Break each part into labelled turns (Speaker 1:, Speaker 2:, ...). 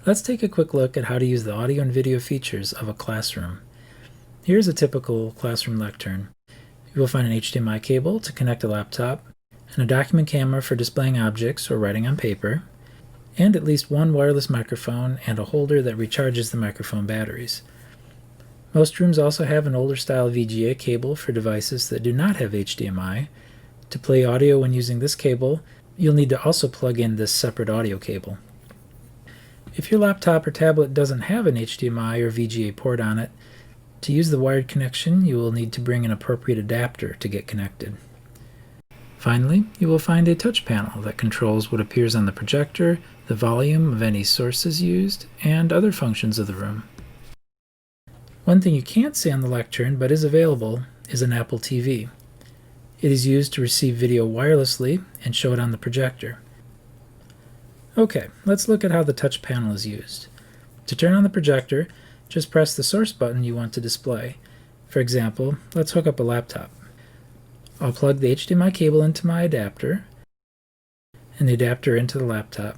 Speaker 1: Let's take a quick look at how to use the audio and video features of a classroom. Here's a typical classroom lectern. You will find an HDMI cable to connect a laptop, and a document camera for displaying objects or writing on paper, and at least one wireless microphone and a holder that recharges the microphone batteries. Most rooms also have an older style VGA cable for devices that do not have HDMI. To play audio when using this cable, you'll need to also plug in this separate audio cable. If your laptop or tablet doesn't have an HDMI or VGA port on it, to use the wired connection, you will need to bring an appropriate adapter to get connected. Finally, you will find a touch panel that controls what appears on the projector, the volume of any sources used, and other functions of the room. One thing you can't see on the lectern but is available is an Apple TV. It is used to receive video wirelessly and show it on the projector. Okay, let's look at how the touch panel is used. To turn on the projector, just press the source button you want to display. For example, let's hook up a laptop. I'll plug the HDMI cable into my adapter, and the adapter into the laptop.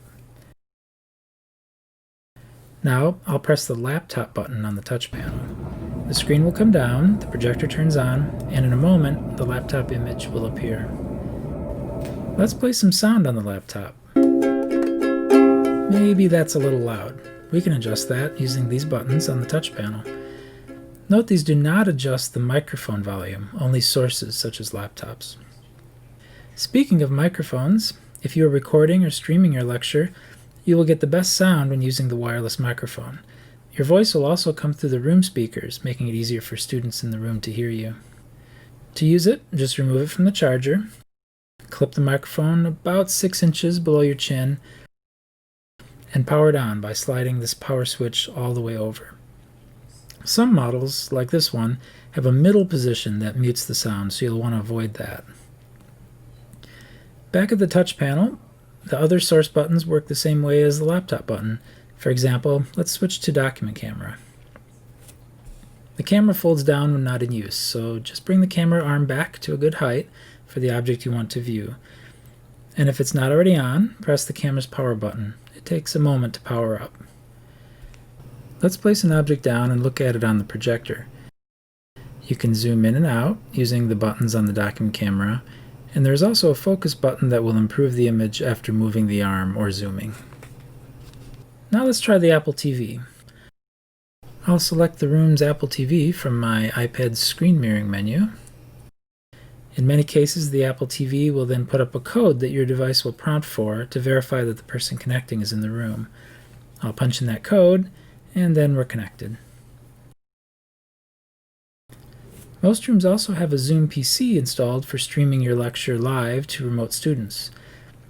Speaker 1: Now, I'll press the laptop button on the touch panel. The screen will come down, the projector turns on, and in a moment, the laptop image will appear. Let's play some sound on the laptop. Maybe that's a little loud. We can adjust that using these buttons on the touch panel. Note these do not adjust the microphone volume, only sources such as laptops. Speaking of microphones, if you are recording or streaming your lecture, you will get the best sound when using the wireless microphone. Your voice will also come through the room speakers, making it easier for students in the room to hear you. To use it, just remove it from the charger, clip the microphone about 6 inches below your chin, and power it on by sliding this power switch all the way over. Some models, like this one, have a middle position that mutes the sound, so you'll want to avoid that. Back at the touch panel, the other source buttons work the same way as the laptop button. For example, let's switch to document camera. The camera folds down when not in use, so just bring the camera arm back to a good height for the object you want to view. And if it's not already on, press the camera's power button. It takes a moment to power up. Let's place an object down and look at it on the projector. You can zoom in and out using the buttons on the document camera, and there's also a focus button that will improve the image after moving the arm or zooming. Now let's try the Apple TV. I'll select the room's Apple TV from my iPad's screen mirroring menu. In many cases, the Apple TV will then put up a code that your device will prompt for to verify that the person connecting is in the room. I'll punch in that code, and then we're connected. Most rooms also have a Zoom PC installed for streaming your lecture live to remote students.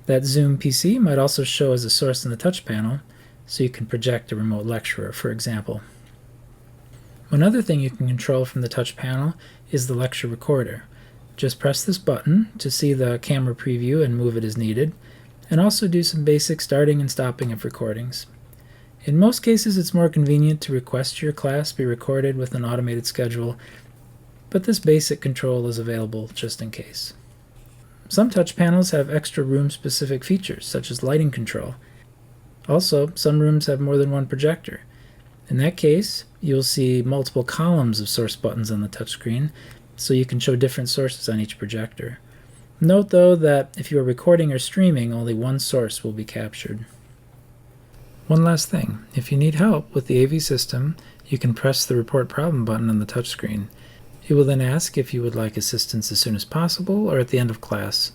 Speaker 1: That Zoom PC might also show as a source in the touch panel, so you can project a remote lecturer, for example. One other thing you can control from the touch panel is the lecture recorder. Just press this button to see the camera preview and move it as needed, and also do some basic starting and stopping of recordings. In most cases, it's more convenient to request your class be recorded with an automated schedule, but this basic control is available just in case. Some touch panels have extra room-specific features, such as lighting control. Also, some rooms have more than one projector. In that case, you'll see multiple columns of source buttons on the touchscreen, so you can show different sources on each projector. Note, though, that if you are recording or streaming, only one source will be captured. One last thing, if you need help with the AV system, you can press the Report Problem button on the touchscreen. It will then ask if you would like assistance as soon as possible or at the end of class.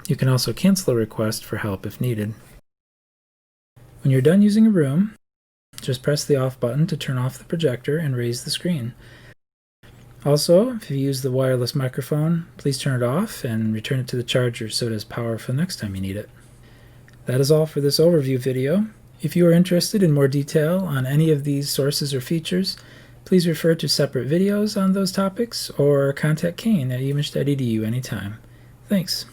Speaker 1: You can also cancel a request for help if needed. When you're done using a room, just press the off button to turn off the projector and raise the screen. Also, if you use the wireless microphone, please turn it off and return it to the charger so it has power for the next time you need it. That is all for this overview video. If you are interested in more detail on any of these sources or features, please refer to separate videos on those topics or contact CAEN at umich.edu anytime. Thanks.